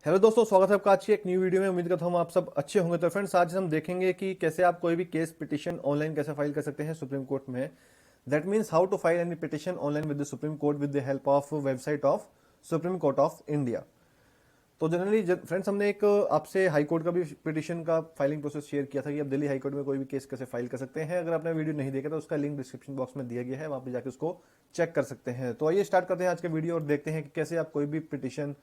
Hello दोस्तों, स्वागत है आपका आज की एक न्यू वीडियो में। उम्मीद करता हूँ आप सब अच्छे होंगे। तो फ्रेंड्स, आज हम देखेंगे कि कैसे आप कोई भी केस पिटीशन ऑनलाइन कैसे फाइल कर सकते हैं सुप्रीम कोर्ट में। That means how to file any petition online with the Supreme Court with the help of website of Supreme Court of India. तो जनरली फ्रेंड्स, हमने एक आपसे हाई कोर्ट का भी पिटीशन का फाइलिंग प्रोसेस शेयर किया था कि आप दिल्ली हाई कोर्ट में कोई भी केस कैसे फाइल कर सकते हैं। अगर आपने वीडियो नहीं देखा तो उसका लिंक डिस्क्रिप्शन बॉक्स में दिया गया है, वहां पे जाकर उसको चेक कर सकते हैं। तो आइए स्टार्ट करते हैं आज का वीडियो और देखते हैं कि कैसे आप कोई भी पिटीशन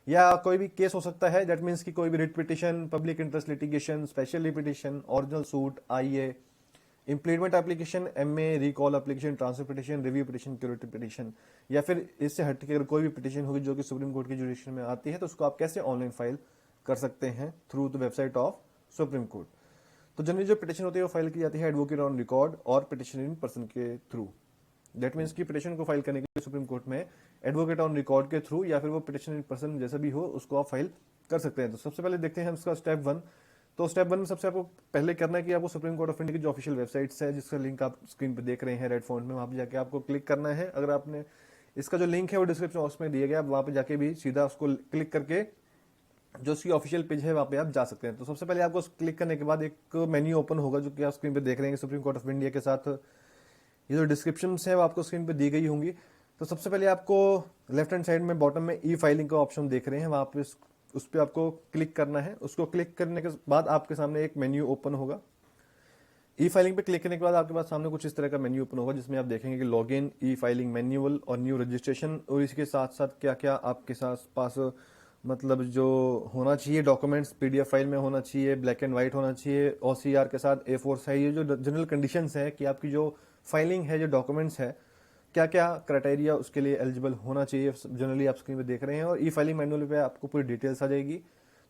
या कोई भी केस हो सकता है। दैट मीन्स कि कोई भी writ petition, public interest litigation, special petition, original suit, IA, implement application, MA, recall application, transfer petition, review petition, curative petition, या फिर इससे हटके अगर कोई भी पिटीशन होगी जो कि सुप्रीम कोर्ट की जुडिक्शन में आती है तो उसको आप कैसे ऑनलाइन फाइल कर सकते हैं through the website of Supreme court. तो जनरली जो पिटीशन होती है वो फाइल की जाती है एडवोकेट ऑन रिकॉर्ड और पिटीशन इन पर्सन के थ्रू। दैट मीन्स की पिटीशन को फाइल करने के लिए सुप्रीम कोर्ट में एडवोकेट ऑन रिकॉर्ड के थ्रू या फिर वो पिटीशन इन पर्सन जैसा भी हो उसको आप फाइल कर सकते हैं। तो सबसे पहले देखते हैं इसका स्टेप वन। तो स्टेप वन में सबसे आपको पहले करना है कि आपको सुप्रीम कोर्ट ऑफ इंडिया की जो ऑफिशियल वेबसाइट्स है, जिसका लिंक आप स्क्रीन पे देख रहे हैं रेड फॉन्ट में, वहां पे जाके आपको क्लिक करना है। अगर आपने इसका जो लिंक है वो डिस्क्रिप्शन बॉक्स में दिया गया, आप वहां पे जाके भी सीधा उसको क्लिक करके जो उसकी ऑफिशियल पेज है वहां पे आप जा सकते हैं। तो सबसे पहले आपको क्लिक करने के बाद एक मेन्यू ओपन होगा जो कि आप स्क्रीन पे देख रहे हैं सुप्रीम कोर्ट ऑफ इंडिया के साथ ये जो डिस्क्रिप्शन है वो आपको स्क्रीन पे दी गई होंगी। तो सबसे पहले आपको लेफ्ट हैंड साइड में बॉटम में ई फाइलिंग का ऑप्शन देख रहे हैं, वहां पे उस पर आपको क्लिक करना है। उसको क्लिक करने के बाद आपके सामने एक मेन्यू ओपन होगा। ई फाइलिंग पे क्लिक करने के बाद आपके पास सामने कुछ इस तरह का मेन्यू ओपन होगा जिसमें आप देखेंगे कि लॉगिन, ई फाइलिंग मैन्युअल और न्यू रजिस्ट्रेशन, और इसके साथ साथ क्या क्या आपके साथ पास मतलब जो होना चाहिए डॉक्यूमेंट्स पीडीएफ फाइल में होना चाहिए, ब्लैक एंड व्हाइट होना चाहिए, ओसीआर के साथ ए4 साइज। ये जो जनरल कंडीशंस है कि आपकी जो फाइलिंग है, जो डॉक्यूमेंट्स है, क्या क्या क्राइटेरिया उसके लिए एलिजिबल होना चाहिए, जनरली आप स्क्रीन पे देख रहे हैं। और ई फाइलिंग मैनुअल पे आपको पूरी डिटेल्स आ जाएगी।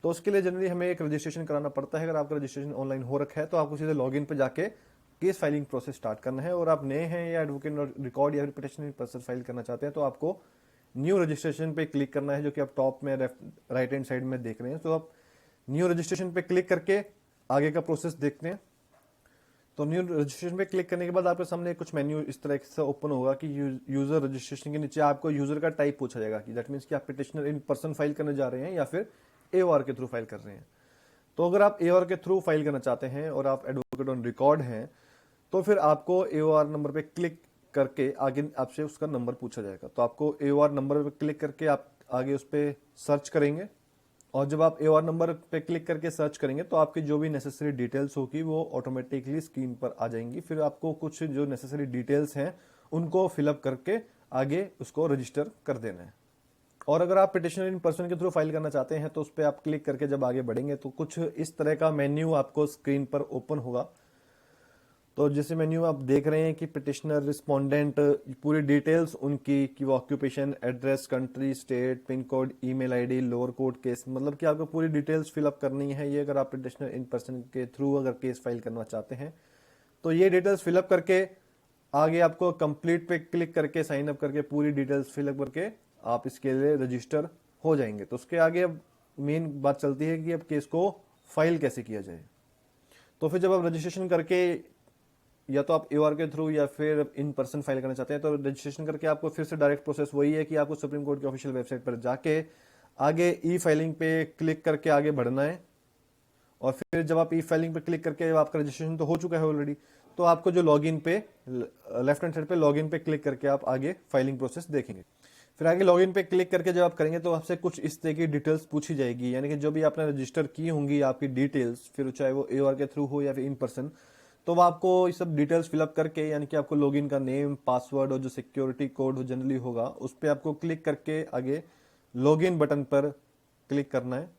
तो उसके लिए जनरली हमें एक रजिस्ट्रेशन कराना पड़ता है। अगर आपका रजिस्ट्रेशन ऑनलाइन हो रखा है तो आपको सीधे लॉगिन पे जाके केस फाइलिंग प्रोसेस स्टार्ट करना है। और आप नए हैं या एडवोकेट रिकॉर्ड या पिटीशन प्रोसेस फाइल करना चाहते हैं तो आपको न्यू रजिस्ट्रेशन पे क्लिक करना है, जो कि आप टॉप में राइट हैंड साइड में देख रहे हैं। तो आप न्यू रजिस्ट्रेशन पे क्लिक करके आगे का प्रोसेस देखते हैं। तो न्यू रजिस्ट्रेशन पे क्लिक करने के बाद आपके सामने कुछ मेन्यू इस तरह से ओपन होगा कि यूजर रजिस्ट्रेशन के नीचे आपको यूजर का टाइप पूछा जाएगा कि दैट मीन्स कि आप पिटिशनर इन पर्सन फाइल करने जा रहे हैं या फिर एओआर के थ्रू फाइल कर रहे हैं। तो अगर आप एओआर के थ्रू फाइल करना चाहते हैं और आप एडवोकेट ऑन रिकॉर्ड हैं तो फिर आपको एओआर नंबर पे क्लिक करके आगे आपसे उसका नंबर पूछा जाएगा। तो आपको एओआर नंबर पे क्लिक करके आप आगे उस पर सर्च करेंगे। और जब आप एओआर नंबर पे क्लिक करके सर्च करेंगे तो आपकी जो भी नेसेसरी डिटेल्स होगी वो ऑटोमेटिकली स्क्रीन पर आ जाएंगी। फिर आपको कुछ जो नेसेसरी डिटेल्स हैं उनको फिलअप करके आगे उसको रजिस्टर कर देना है। और अगर आप पिटिशनर इन पर्सन के थ्रू फाइल करना चाहते हैं तो उस पर आप क्लिक करके जब आगे बढ़ेंगे तो कुछ इस तरह का मेन्यू आपको स्क्रीन पर ओपन होगा। तो जैसे मेन्यू आप देख रहे हैं कि पिटिशनर रिस्पोंडेंट पूरी डिटेल्स उनकी कि वो occupation, address, country, state, pin code, email ID, lower court case, मतलब कि आपको पूरी डिटेल्स फिलअप करनी है। ये अगर आप पिटिशनर इन पर्सन के थ्रू अगर केस फाइल करना चाहते हैं तो ये डिटेल्स फिलअप करके आगे आपको कंप्लीट पे क्लिक करके साइन अप करके पूरी डिटेल्स फिलअप करके आप इसके लिए रजिस्टर हो जाएंगे। तो उसके आगे अब मेन बात चलती है कि अब केस को फाइल कैसे किया जाए। तो फिर जब आप रजिस्ट्रेशन करके या तो आप एओआर के थ्रू या फिर इन पर्सन फाइल करना चाहते हैं तो रजिस्ट्रेशन करके आपको फिर से डायरेक्ट प्रोसेस वही है कि आपको सुप्रीम कोर्ट की ऑफिशियल वेबसाइट पर जाके आगे ई फाइलिंग पे क्लिक करके आगे बढ़ना है। और फिर जब आप ई फाइलिंग पे क्लिक करके आपका रजिस्ट्रेशन तो हो चुका है ऑलरेडी, तो आपको जो लॉगिन पे लेफ्ट हैंड साइड पे लॉगिन पे क्लिक करके आप आगे फाइलिंग प्रोसेस देखेंगे। फिर आगे लॉगिन पे क्लिक करके जब आप करेंगे तो आपसे कुछ इस तरह की डिटेल्स पूछी जाएगी, यानी कि जो भी आपने रजिस्टर की होंगी आपकी डिटेल्स, फिर चाहे वो एओआर के थ्रू हो या फिर इन पर्सन, तो वो आपको ये सब डिटेल्स फिलअप करके, यानी कि आपको लॉगिन का नेम, पासवर्ड और जो सिक्योरिटी कोड जनरली होगा उस पर आपको क्लिक करके आगे लॉगिन बटन पर क्लिक करना है।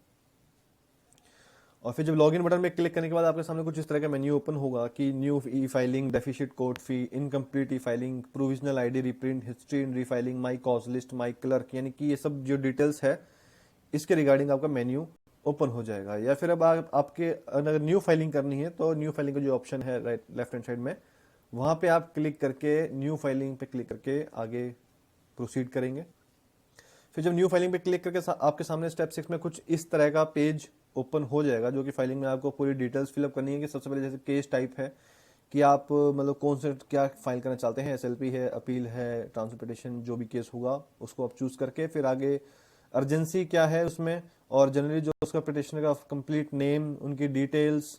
और फिर जब लॉगिन बटन में क्लिक करने के बाद आपके सामने कुछ इस तरह का मेन्यू ओपन होगा कि new E filing, deficit code fee, incomplete E filing, provisional ID, reprint, history in refiling, my cause list, my clerk, यानी कि ये सब जो डिटेल्स है इसके रिगार्डिंग आपका मेन्यू ओपन हो जाएगा। या फिर अब आपके अगर न्यू फाइलिंग करनी है तो न्यू फाइलिंग का जो ऑप्शन है राइट लेफ्ट हैंड साइड में, वहां पे आप क्लिक करके न्यू फाइलिंग पे क्लिक करके आगे प्रोसीड करेंगे। फिर जब न्यू फाइलिंग पे क्लिक करके आपके सामने स्टेप 6 में कुछ इस तरह का पेज ओपन हो जाएगा, जो कि फाइलिंग में आपको पूरी डिटेल्स फिलअप करनी है। कि सबसे पहले जैसे केस टाइप है कि आप मतलब कौन से क्या फाइल करना चाहते हैं, एसएलपी है, अपील है, ट्रांसफर पिटिशन, जो भी केस होगा उसको आप चूज करके फिर आगे अर्जेंसी क्या है उसमें, और जनरली जो उसका पिटिशनर का कंप्लीट नेम, उनकी डिटेल्स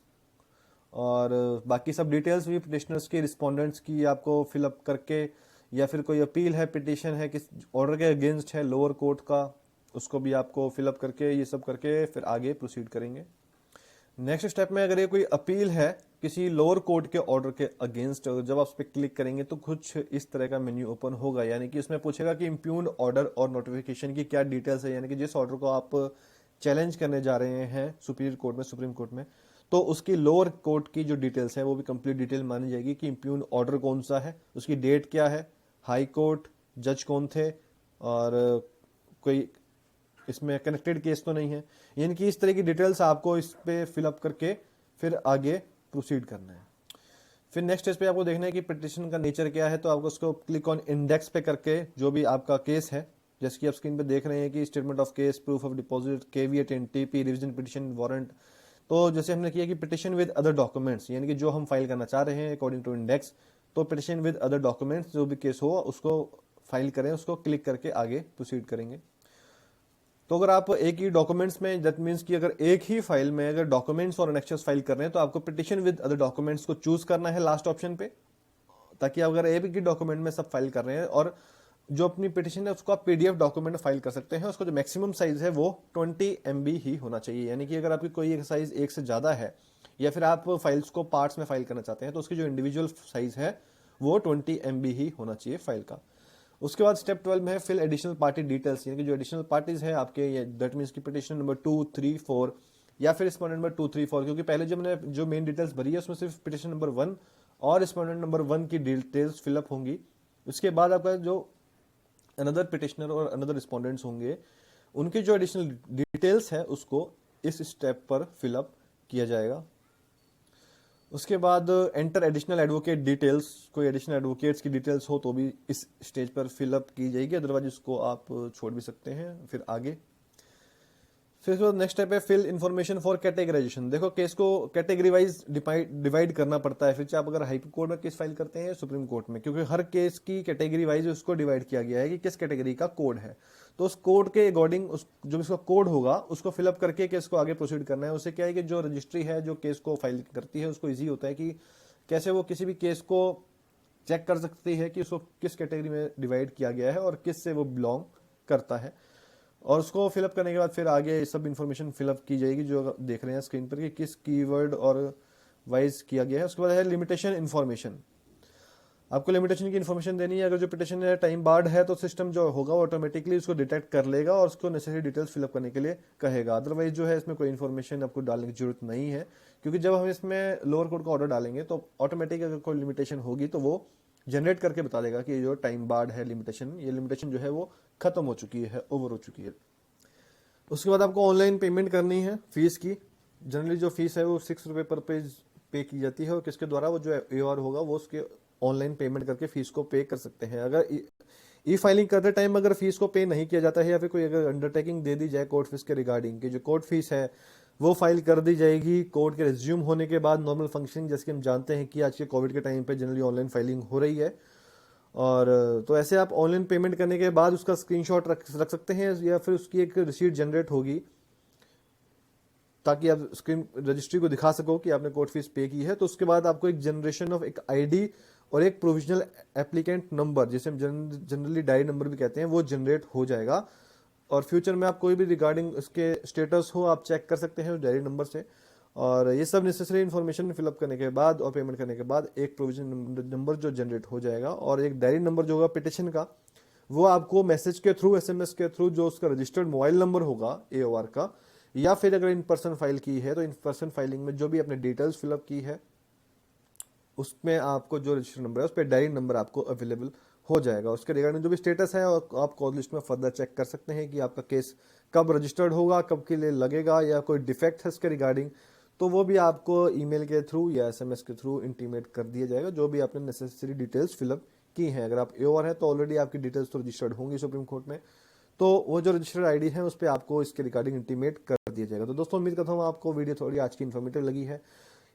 और बाकी सब डिटेल्स भी पिटिशनर्स की, रिस्पोंडेंट्स की आपको फिलअप करके, या फिर कोई अपील है, पिटिशन है किस ऑर्डर के अगेंस्ट है लोअर कोर्ट का, उसको भी आपको फिलअप करके, ये सब करके फिर आगे प्रोसीड करेंगे। नेक्स्ट स्टेप में अगर ये कोई अपील है किसी लोअर कोर्ट के ऑर्डर के अगेंस्ट, जब आप उस पर क्लिक करेंगे तो कुछ इस तरह का मेन्यू ओपन होगा, यानी कि इसमें पूछेगा कि इम्प्यून्ड ऑर्डर और नोटिफिकेशन की क्या डिटेल्स है, यानी कि जिस ऑर्डर को आप चैलेंज करने जा रहे हैं सुप्रीम कोर्ट में, तो उसकी लोअर कोर्ट की जो डिटेल्स है वो भी कंप्लीट डिटेल मानी जाएगी कि इम्प्यून्ड ऑर्डर कौन सा है, उसकी डेट क्या है, हाई कोर्ट, जज कौन थे, और कोई इसमें कनेक्टेड केस तो नहीं है। यानी कि इस तरह की डिटेल्स आपको इस पे फिलअप करके फिर आगे प्रोसीड करना है। फिर नेक्स्ट स्टेज पे आपको देखना है कि पिटिशन का नेचर क्या है, तो आपको उसको क्लिक ऑन इंडेक्स पे करके जो भी आपका केस है, जैसे कि आप स्क्रीन पे देख रहे हैं कि statement of case, proof of deposit, caveat, NTP, revision petition, warrant, तो जैसे हमने किया कि पिटिशन विद अदर डॉक्यूमेंट्स, यानी कि जो हम फाइल करना चाह रहे हैं अकॉर्डिंग टू इंडेक्स, तो पिटिशन विद अदर डॉक्यूमेंट्स जो भी केस हो उसको फाइल करें, उसको क्लिक करके आगे प्रोसीड करेंगे। तो अगर आप एक ही डॉक्यूमेंट्स में, दैट मीन्स कि अगर एक ही फाइल में अगर डॉक्यूमेंट्स और एनेक्सेस फाइल कर रहे हैं तो आपको पिटिशन विद अदर डॉक्यूमेंट्स को चूज करना है लास्ट ऑप्शन पे, ताकि आप अगर एक ही डॉक्यूमेंट में सब फाइल कर रहे हैं और जो अपनी पिटिशन है उसको आप पीडीएफ डॉक्यूमेंट फाइल कर सकते हैं, उसका जो मैक्सिमम साइज है वो 20 MB ही होना चाहिए। यानी कि अगर आपकी कोई एक साइज एक से ज्यादा है या फिर आप फाइल्स को पार्ट्स में फाइल करना चाहते हैं तो उसकी जो इंडिविजुअल साइज है वो 20 MB ही होना चाहिए फाइल का। उसके बाद स्टेप 12 में है फिल एडिशनल पार्टी डिटेल्स, यानी कि जो एडिशनल पार्टीज है आपके, दैट मीन्स की पिटिशन नंबर 2, 3, 4 या फिर रिस्पोंडेंट नंबर 2, 3, 4, क्योंकि पहले जो मैंने जो मेन डिटेल्स भरी है उसमें सिर्फ पिटिशन नंबर 1 और रिस्पोंडेंट नंबर 1 की डिटेल्स फिलअप होंगी। उसके बाद आपका जो अनदर पिटिशनर और अनदर रिस्पोंडेंट्स होंगे उनकी जो एडिशनल डिटेल्स है उसको इस स्टेप पर फिलअप किया जाएगा। उसके बाद एंटर एडिशनल एडवोकेट डिटेल्स, कोई एडिशनल एडवोकेट्स की डिटेल्स हो तो भी इस स्टेज पर फिलअप की जाएगी, अदरवाइज उसको आप छोड़ भी सकते हैं। फिर आगे फिर उसके बाद नेक्स्ट स्टेप है फिल इन्फॉर्मेशन फॉर कैटेगराइजेशन। देखो केस को कैटेगरी वाइज डिवाइड करना पड़ता है, फिर चाहे आप अगर हाई कोर्ट में केस फाइल करते हैं सुप्रीम कोर्ट में, क्योंकि हर केस की कैटेगरी वाइज उसको डिवाइड किया गया है कि किस कैटेगरी का कोड है, तो उस कोड के अकॉर्डिंग उस जो भी उसका कोड होगा उसको फिलअप करके केस को आगे प्रोसीड करना है। उससे क्या है कि जो रजिस्ट्री है जो केस को फाइल करती है उसको ईजी होता है कि कैसे वो किसी भी केस को चेक कर सकती है कि उसको किस कैटेगरी में डिवाइड किया गया है और किस से वो बिलोंग करता है। और उसको फिलअप करने के बाद फिर आगे सब इन्फॉर्मेशन फिलअप की जाएगी जो देख रहे हैं स्क्रीन पर कि किस कीवर्ड और वाइज किया गया है। उसके बाद है लिमिटेशन इन्फॉर्मेशन, आपको लिमिटेशन की इन्फॉर्मेशन देनी है। अगर जो पिटिशन है टाइम बार्ड है तो सिस्टम जो होगा वो ऑटोमेटिकली उसको डिटेक्ट कर लेगा और उसको नेसेसरी डिटेल्स फिलअप करने के लिए कहेगा। अदरवाइज जो है इसमें कोई इन्फॉर्मेशन आपको डालने की जरूरत नहीं है, क्योंकि जब हम इसमें लोअर कोर्ट का ऑर्डर डालेंगे तो ऑटोमेटिक अगर कोई लिमिटेशन होगी तो वो जनरेट करके बता देगा कि जो टाइम बार्ड है लिमिटेशन, ये लिमिटेशन जो है वो खत्म हो चुकी है, ओवर हो चुकी है। उसके बाद आपको ऑनलाइन पेमेंट करनी है फीस की। जनरली जो फीस है वो 6 रुपये पर पेज पे की जाती है और किसके द्वारा, वो जो AOR होगा वो उसके ऑनलाइन पेमेंट करके फीस को पे कर सकते हैं। अगर ई फाइलिंग करते टाइम अगर फीस को पे नहीं किया जाता है या फिर कोई अगर अंडरटेकिंग दे दी जाए कोर्ट फीस के रिगार्डिंग की, जो कोर्ट फीस है वो फाइल कर दी जाएगी कोर्ट के रिज्यूम होने के बाद। नॉर्मल फंक्शनिंग जैसे कि हम जानते हैं कि आज के कोविड के टाइम पे जनरली ऑनलाइन फाइलिंग हो रही है, और तो ऐसे आप ऑनलाइन पेमेंट करने के बाद उसका स्क्रीनशॉट रख सकते हैं या फिर उसकी एक रिसीट जनरेट होगी ताकि आप स्क्रीन रजिस्ट्री को दिखा सको कि आपने कोर्ट फीस पे की है। तो उसके बाद आपको एक जनरेशन ऑफ एक आईडी और एक प्रोविजनल एप्लीकेंट नंबर, जिसे हम जनरली डायरी नंबर भी कहते हैं, वो जनरेट हो जाएगा। और फ्यूचर में आप कोई भी रिगार्डिंग उसके स्टेटस हो आप चेक कर सकते हैं उस डायरी नंबर से। और ये सब नेसेसरी इन्फॉर्मेशन फिलअप करने के बाद और पेमेंट करने के बाद एक प्रोविजन नंबर जो जनरेट हो जाएगा और एक डायरी नंबर जो होगा पिटिशन का, वो आपको मैसेज के थ्रू, SMS के थ्रू, जो उसका रजिस्टर्ड मोबाइल नंबर होगा AOR का, या फिर अगर इन पर्सन फाइल की है तो इन पर्सन फाइलिंग में जो भी आपने डिटेल्स फिलअप की है उसमें आपको जो रजिस्टर्ड नंबर है उस पर डायरी नंबर आपको अवेलेबल हो जाएगा। उसके रिगार्डिंग जो भी स्टेटस है और आप कॉल लिस्ट में फर्दर चेक कर सकते हैं कि आपका केस कब रजिस्टर्ड होगा, कब के लिए लगेगा, या कोई डिफेक्ट है इसके रिगार्डिंग, तो वो भी आपको ईमेल के थ्रू या SMS के थ्रू इंटीमेट कर दिया जाएगा जो भी आपने नेसेसरी डिटेल्स फिलअप की हैं। अगर आप AOR है तो ऑलरेडी आपकी डिटेल्स तो रजिस्टर्ड होंगी सुप्रीम कोर्ट में, तो वो जो रजिस्टर्ड आईडी है उस पर आपको इसके रिगार्डिंग इंटीमेट कर दिया जाएगा। तो दोस्तों उम्मीद करता हूँ आपको वीडियो थोड़ी आज की इन्फॉर्मेटिव लगी है।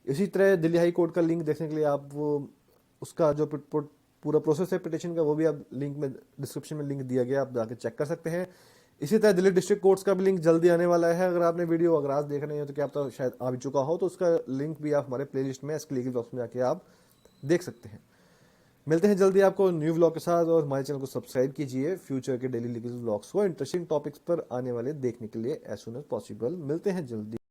इसी तरह दिल्ली हाई कोर्ट का लिंक देखने के लिए आप वो उसका जो पूरा प्रोसेस है पिटिशन का वो भी आप लिंक में डिस्क्रिप्शन में लिंक दिया गया, आप जाके चेक कर सकते हैं। इसी तरह दिल्ली डिस्ट्रिक्ट कोर्ट्स का भी लिंक जल्दी आने वाला है। अगर आपने वीडियो अगर आज देख रहे हैं तो क्या आप तो शायद आ भी चुका हो, तो उसका लिंक भी आप हमारे प्लेलिस्ट में इसके लीगल बॉक्स में जाके आप देख सकते हैं। मिलते हैं जल्दी आपको न्यू व्लॉग के साथ, और हमारे चैनल को सब्सक्राइब कीजिए फ्यूचर के डेली लीगल व्लॉग्स को इंटरेस्टिंग टॉपिक्स पर आने वाले देखने के लिए एज सुन एज पॉसिबल। मिलते हैं जल्दी।